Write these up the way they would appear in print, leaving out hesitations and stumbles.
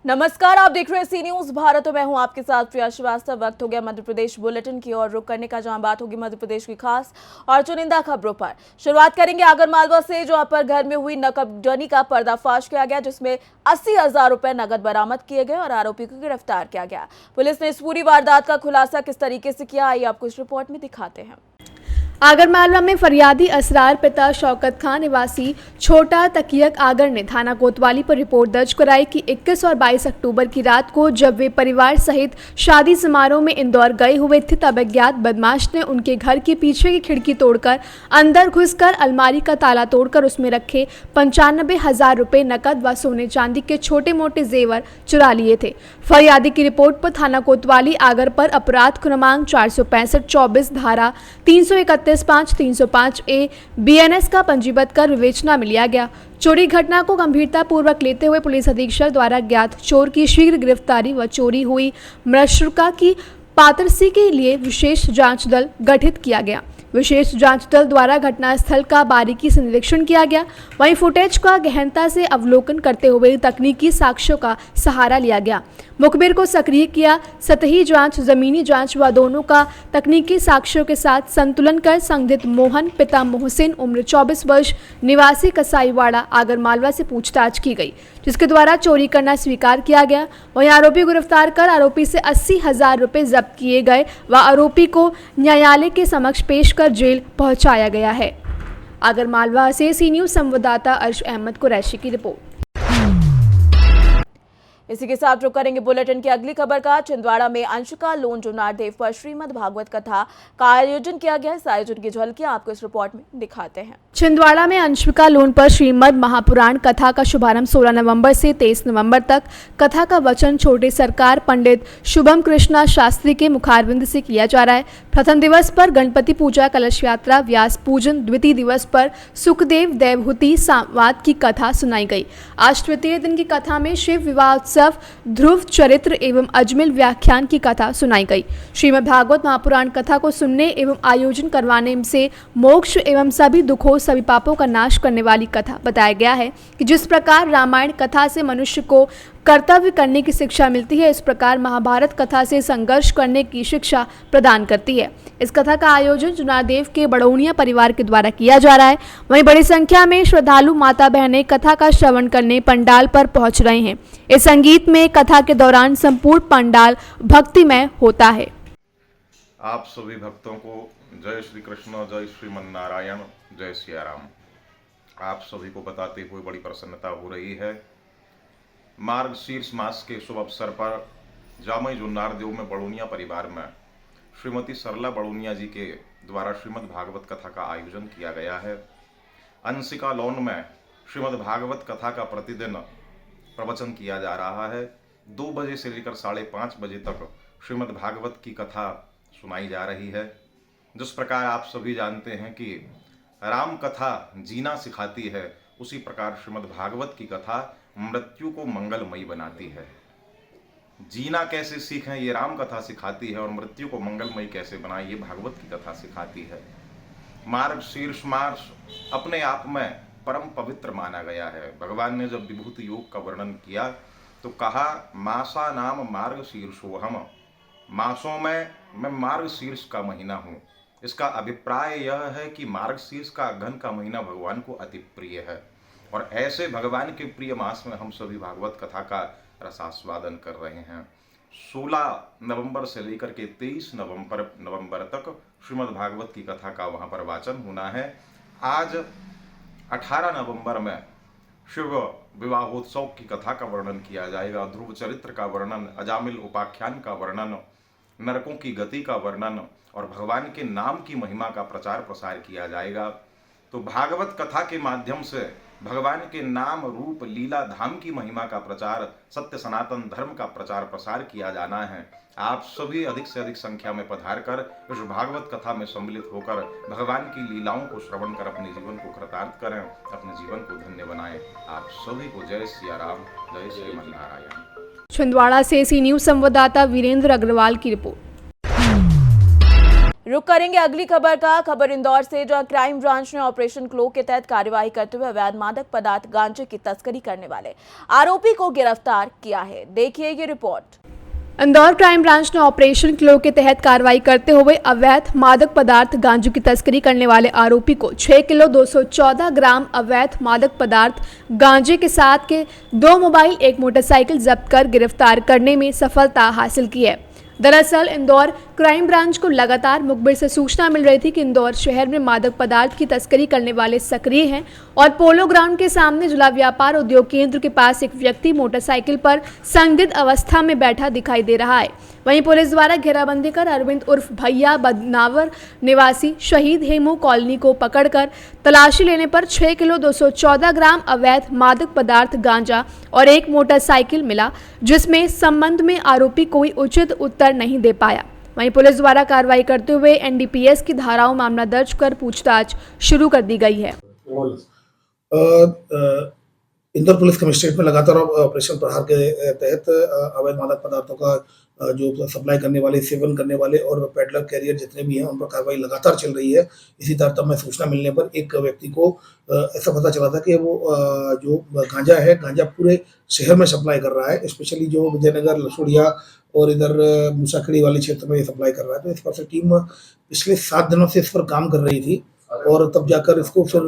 नमस्कार, आप देख रहे हैं सी न्यूज भारत और मैं हूं आपके साथ प्रिया श्रीवास्तव। वक्त हो गया मध्य प्रदेश बुलेटिन की ओर रुक करने का, जहां बात होगी मध्य प्रदेश की खास और चुनिंदा खबरों पर। शुरुआत करेंगे आगरमालवा से, जहां पर घर में हुई नकबजनी का पर्दाफाश किया गया, जिसमें 80,000 रुपए नकद बरामद किए गए और आरोपी को गिरफ्तार किया गया। पुलिस ने इस पूरी वारदात का खुलासा किस तरीके से किया, आइए आपको इस रिपोर्ट में दिखाते हैं। आगरमालवा में फरियादी असरार पिता शौकत खान निवासी छोटा तकियक आगर ने थाना कोतवाली पर रिपोर्ट दर्ज कराई कि 21 और 22 अक्टूबर की रात को जब वे परिवार सहित शादी समारोह में इंदौर गए हुए थे, तब अज्ञात बदमाश ने उनके घर के पीछे की खिड़की तोड़कर अंदर घुसकर अलमारी का ताला तोड़कर उसमें रखे 95,000 रुपये नकद व सोने चांदी के छोटे मोटे जेवर चुरा लिए थे। फरियादी की रिपोर्ट पर थाना कोतवाली आगर पर अपराध क्रमांक 465-24 धारा 331-5 ए BNS का पंजीबद्ध कर विवेचना में लिया गया। चोरी घटना को गंभीरता पूर्वक लेते हुए पुलिस अधीक्षक द्वारा ज्ञात चोर की शीघ्र गिरफ्तारी व चोरी हुई मृतका की पात्रसी के लिए विशेष जांच दल गठित किया गया। विशेष जांच दल द्वारा घटनास्थल का बारीकी से निरीक्षण किया गया। वहीं फुटेज का गहनता से अवलोकन करते हुए तकनीकी साक्ष्यों का सहारा लिया गया। मुखबिर को सक्रिय किया। सतही जांच, जमीनी जांच व दोनों का तकनीकी साक्ष्यों के साथ संतुलन कर संदिग्ध मोहन पिता मोहसिन उम्र 24 वर्ष निवासी कसाईवाड़ा आगरमालवा से पूछताछ की गई, जिसके द्वारा चोरी करना स्वीकार किया गया। वहीं आरोपी को गिरफ्तार कर आरोपी से 80,000 रुपये जब्त किए गए व आरोपी को न्यायालय के समक्ष पेश कर जेल पहुंचाया गया है। आगरमालवा से सी न्यूज संवाददाता अर्श अहमद कुरैशी की रिपोर्ट। इसी के साथ रुक करेंगे बुलेटिन की अगली खबर का। छिंदवाड़ा में अंशिका लोन जुनारदेव पर श्रीमद् भागवत कथा का आयोजन किया गया। इस आयोजन की झलकियां आपको इस रिपोर्ट में दिखाते हैं। छिंदवाड़ा में अंशिका लोन पर श्रीमद् महापुराण कथा का शुभारंभ 16 नवंबर से 23 नवंबर तक कथा का वचन छोटे सरकार पंडित शुभम कृष्णा शास्त्री के मुखारविंद से किया जा रहा है। प्रथम दिवस पर गणपति पूजा, कलश यात्रा, व्यास पूजन, द्वितीय दिवस पर सुखदेव देवहूति संवाद की कथा सुनाई गई। आज तृतीय दिन की कथा में शिव विवाह उत्सव, ध्रुव चरित्र एवं अजमेर व्याख्यान की कथा सुनाई गई। श्रीमद् भागवत महापुराण कथा को सुनने एवं आयोजन करवाने से मोक्ष एवं सभी दुखों, सभी पापों का नाश करने वाली कथा बताया गया है कि जिस प्रकार रामायण कथा से मनुष्य को कर्तव्य करने की शिक्षा मिलती है, इस प्रकार महाभारत कथा से संघर्ष करने की शिक्षा प्रदान करती है। इस कथा का आयोजन जुनारदेव के बड़ौनिया परिवार के द्वारा किया जा रहा है। वहीं बड़ी संख्या में श्रद्धालु माता बहनें कथा का श्रवण करने पंडाल पर पहुंच रहे हैं। इस संगीत में कथा के दौरान संपूर्ण पंडाल भक्तिमय होता है। आप सभी भक्तों को जय श्री कृष्ण, जय श्रीमन्नारायण, जय सिया राम। आप सभी को बताते हुए बड़ी प्रसन्नता हो रही है। मार्गशीर्ष मास के शुभ अवसर पर जामई जुन्नारदेव में बड़ौनिया परिवार में श्रीमती सरला बड़ौनिया जी के द्वारा श्रीमद् भागवत कथा का आयोजन किया गया है। अंशिका लॉन में श्रीमद् भागवत कथा का प्रतिदिन प्रवचन किया जा रहा है। 2 बजे से लेकर 5:30 बजे तक श्रीमद् भागवत की कथा सुनाई जा रही है। जिस प्रकार आप सभी जानते हैं कि राम कथा जीना सिखाती है, उसी प्रकार श्रीमद् भागवत की कथा मृत्यु को मंगलमयी बनाती है। जीना कैसे सीखें ये राम कथा सिखाती है और मृत्यु को मंगलमयी कैसे बनाएं ये भागवत की कथा सिखाती है। मार्गशीर्ष मास अपने आप में परम पवित्र माना गया है। भगवान ने जब विभूति योग का वर्णन किया तो कहा, मासा नाम मार्गशीर्षोहम, मासों में मैं मार्गशीर्ष का महीना हूँ। इसका अभिप्राय यह है कि मार्गशीर्ष का अघन का महीना भगवान को अति प्रिय है और ऐसे भगवान के प्रिय मास में हम सभी भागवत कथा का रसास्वादन कर रहे हैं। 16 नवंबर से लेकर के 23 नवंबर तक श्रीमद् भागवत की कथा का वहां पर वाचन होना है। आज 18 नवंबर में शिव विवाहोत्सव की कथा का वर्णन किया जाएगा, ध्रुव चरित्र का वर्णन, अजामिल उपाख्यान का वर्णन, नरकों की गति का वर्णन और भगवान के नाम की महिमा का प्रचार प्रसार किया जाएगा। तो भागवत कथा के माध्यम से भगवान के नाम, रूप, लीला, धाम की महिमा का प्रचार, सत्य सनातन धर्म का प्रचार प्रसार किया जाना है। आप सभी अधिक से अधिक संख्या में पधार कर इस भागवत कथा में सम्मिलित होकर भगवान की लीलाओं को श्रवण कर अपने जीवन को कृतार्थ करें, अपने जीवन को धन्य बनाएं। आप सभी को जय सिया राम, जय श्रीमन्नारायण। छिंदवाड़ा से सी न्यूज संवाददाता वीरेंद्र अग्रवाल की रिपोर्ट। रुक करेंगे अगली खबर का। खबर इंदौर से, जहां क्राइम ब्रांच ने ऑपरेशन क्लो के तहत कार्यवाही करते हुए अवैध मादक पदार्थ गांजे की तस्करी करने वाले आरोपी को गिरफ्तार किया है। देखिए ये रिपोर्ट। इंदौर क्राइम ब्रांच ने ऑपरेशन क्लो के तहत कार्रवाई करते हुए अवैध मादक पदार्थ गांजू की तस्करी करने वाले आरोपी को 6 किलो 214 ग्राम अवैध मादक पदार्थ गांजे के साथ के 2 मोबाइल, 1 मोटरसाइकिल जब्त कर गिरफ्तार करने में सफलता हासिल की है। दरअसल इंदौर क्राइम ब्रांच को लगातार मुखबिर से सूचना मिल रही थी कि इंदौर शहर में मादक पदार्थ की तस्करी करने वाले सक्रिय हैं और पोलो ग्राउंड के सामने जिला व्यापार उद्योग केंद्र के पास एक व्यक्ति मोटरसाइकिल पर संदिग्ध अवस्था में बैठा दिखाई दे रहा है। वहीं पुलिस द्वारा घेराबंदी कर अरविंद उर्फ भैया बदनावर निवासी शहीद हेमू कॉलोनी को पकड़कर तलाशी लेने पर 6 किलो 214 ग्राम अवैध मादक पदार्थ गांजा और 1 मोटरसाइकिल मिला, जिसमें संबंध में आरोपी कोई उचित उत्तर नहीं दे पाया। वहीं पुलिस द्वारा कार्रवाई करते हुए एनडीपीएस की धाराओं मामला दर्ज कर पूछताछ शुरू कर दी गई है। इंदौर पुलिस कमिश्नरेट में लगातार ऑपरेशन प्रहार के तहत अवैध मादक पदार्थों का जो सप्लाई करने वाले, सेवन करने वाले और पेडलर कैरियर जितने भी हैं उन पर कार्रवाई लगातार चल रही है। इसी तारतम्य में सूचना मिलने पर एक व्यक्ति को ऐसा पता चला था कि वो जो गांजा पूरे शहर में सप्लाई कर रहा है, स्पेशली जो विजयनगर, लसुड़िया और इधर मूसाखेड़ी वाले क्षेत्र में ये सप्लाई कर रहा है। तो इस पर से टीम पिछले 7 दिनों से इस पर काम कर रही थी और तब जाकर इसको फिर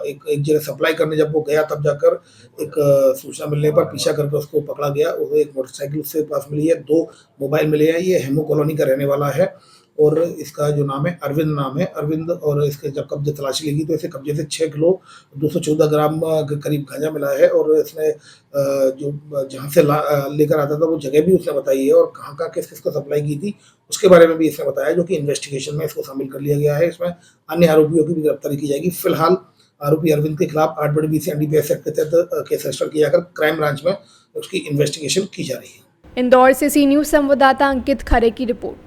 एक जगह सप्लाई करने जब वो गया तब जाकर एक सूचना मिलने पर पीछा करके उसको पकड़ा गया। वो एक मोटरसाइकिल उसके पास मिली है, 2 मोबाइल मिले हैं। ये हेमू कॉलोनी का रहने वाला है और इसका जो नाम है अरविंद। और इसके जब कब्जे तलाशी लेगी तो इसे कब्जे से 6 किलो 214 ग्राम के करीब गांजा मिला है और इसने जो जहाँ से लेकर आता था वो जगह भी उसने बताई है और कहाँ किस को सप्लाई की थी उसके बारे में भी इसने बताया, जो कि इन्वेस्टिगेशन में इसको शामिल कर लिया गया है। इसमें अन्य आरोपियों की भी गिरफ्तारी की जाएगी। फिलहाल आरोपी अरविंद के खिलाफ 8/20 एनडीपीएस एक्ट के तहत केस रजिस्टर किया जाकर क्राइम ब्रांच में उसकी इन्वेस्टिगेशन की जा रही है। इंदौर से सी न्यूज संवाददाता अंकित खरे की रिपोर्ट।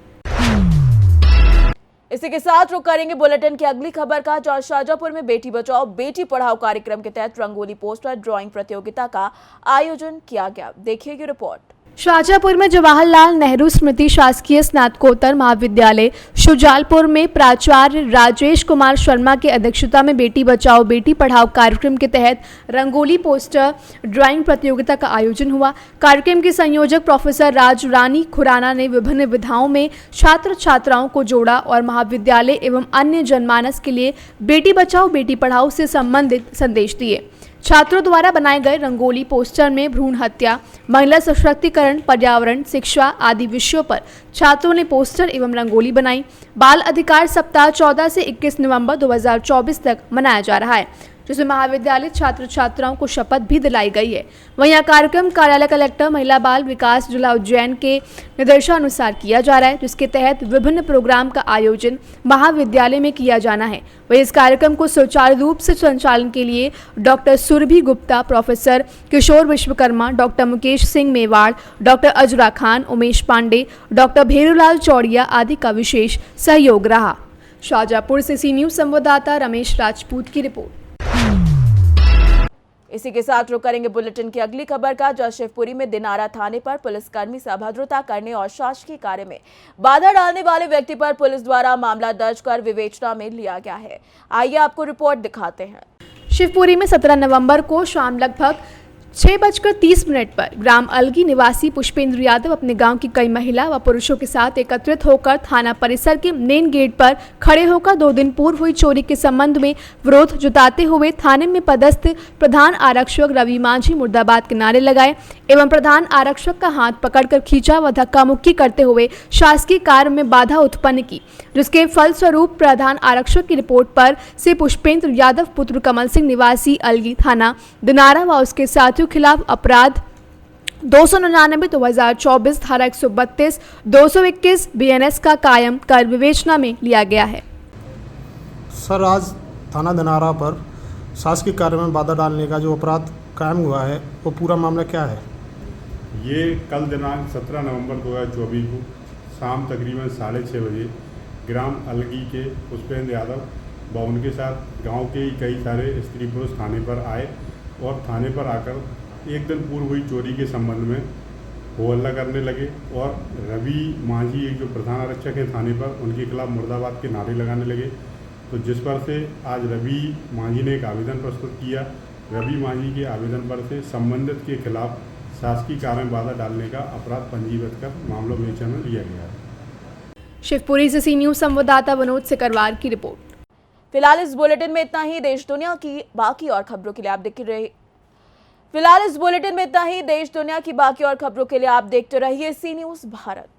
इसी के साथ रुक करेंगे बुलेटिन की अगली खबर का, जहां शाजापुर में बेटी बचाओ बेटी पढ़ाओ कार्यक्रम के तहत रंगोली पोस्टर ड्राइंग प्रतियोगिता का आयोजन किया गया। देखिए ये रिपोर्ट। शाजापुर में जवाहरलाल नेहरू स्मृति शासकीय स्नातकोत्तर महाविद्यालय शुजालपुर में प्राचार्य राजेश कुमार शर्मा की अध्यक्षता में बेटी बचाओ बेटी पढ़ाओ कार्यक्रम के तहत रंगोली पोस्टर ड्राइंग प्रतियोगिता का आयोजन हुआ। कार्यक्रम के संयोजक प्रोफेसर राजरानी खुराना ने विभिन्न विधाओं में छात्र छात्राओं को जोड़ा और महाविद्यालय एवं अन्य जनमानस के लिए बेटी बचाओ बेटी पढ़ाओ से संबंधित संदेश दिए। छात्रों द्वारा बनाए गए रंगोली पोस्टर में भ्रूण हत्या, महिला सशक्तिकरण, पर्यावरण, शिक्षा आदि विषयों पर छात्रों ने पोस्टर एवं रंगोली बनाई। बाल अधिकार सप्ताह 14 से 21 नवंबर 2024 तक मनाया जा रहा है, जिसमें महाविद्यालय छात्र छात्राओं को शपथ भी दिलाई गई है। वहीं यह कार्यक्रम कार्यालय कलेक्टर महिला बाल विकास जिला उज्जैन के निर्देशानुसार किया जा रहा है, जिसके तहत विभिन्न प्रोग्राम का आयोजन महाविद्यालय में किया जाना है। वहीं इस कार्यक्रम को सुचारू रूप से संचालन के लिए डॉक्टर सुरभि गुप्ता, प्रोफेसर किशोर विश्वकर्मा, डॉक्टर मुकेश सिंह मेवाड़, डॉक्टर अजरा खान, उमेश पांडे, डॉक्टर भेरूलाल चौड़िया आदि का विशेष सहयोग रहा। शाजापुर से सी न्यूज संवाददाता रमेश राजपूत की रिपोर्ट। इसी के साथ रुक करेंगे बुलेटिन की अगली खबर का, जहां शिवपुरी में दिनारा थाने पर पुलिसकर्मी से अभद्रता करने और शासकीय कार्य में बाधा डालने वाले व्यक्ति पर पुलिस द्वारा मामला दर्ज कर विवेचना में लिया गया है। आइए आपको रिपोर्ट दिखाते हैं। शिवपुरी में 17 नवंबर को शाम लगभग 6:30 पर ग्राम अलगी निवासी पुष्पेंद्र यादव अपने गांव की कई महिला व पुरुषों के साथ एकत्रित होकर थाना परिसर के मेन गेट पर खड़े होकर 2 दिन पूर्व हुई चोरी के संबंध में विरोध जताते हुए थाने में पदस्थ प्रधान आरक्षक रवि मांझी मुर्दाबाद के नारे लगाए एवं प्रधान आरक्षक का हाथ पकड़कर खींचा व धक्का मुक्की करते हुए शासकीय कार्य में बाधा उत्पन्न की, जिसके फलस्वरूप प्रधान आरक्षक की रिपोर्ट पर से पुष्पेंद्र यादव पुत्र कमल सिंह निवासी अलगी थाना दिनारा व उसके साथियों खिलाफ अपराध 299/2024 धारा 132 221 BNS का कायम कर विवेचना में लिया गया है। सर, आज थाना दिनारा पर शासकीय कार्य में बाधा डालने का जो अपराध कायम हुआ है वो पूरा मामला क्या है? ये कल दिनांक 17 नवंबर 2024 को शाम तकरीबन 6:30 बजे ग्राम अलगी के पुष्पेंद्र यादव व उनके साथ गांव के कई सारे स्त्री पुरुष थाने पर आए और थाने पर आकर एक दिन पूर्व हुई चोरी के संबंध में हो हल्ला करने लगे और रवि मांझी एक जो प्रधान आरक्षक हैं थाने पर, उनके खिलाफ मुर्दाबाद के नारे लगाने लगे। तो जिस पर से आज रवि मांझी ने एक आवेदन प्रस्तुत किया। रवि मांझी के आवेदन पर से संबंधित के खिलाफ शासकीय कार्य में बाधा डालने का अपराध पंजीबद्ध कर मामला विवेचना में लिया गया है। शिवपुरी से सी न्यूज संवाददाता विनोद सिकरवार की रिपोर्ट। फिलहाल इस बुलेटिन में इतना ही। देश दुनिया की बाकी और खबरों के लिए आप देखते रहिए। फिलहाल इस बुलेटिन में इतना ही। देश दुनिया की बाकी और खबरों के लिए आप देखते रहिए सी न्यूज भारत।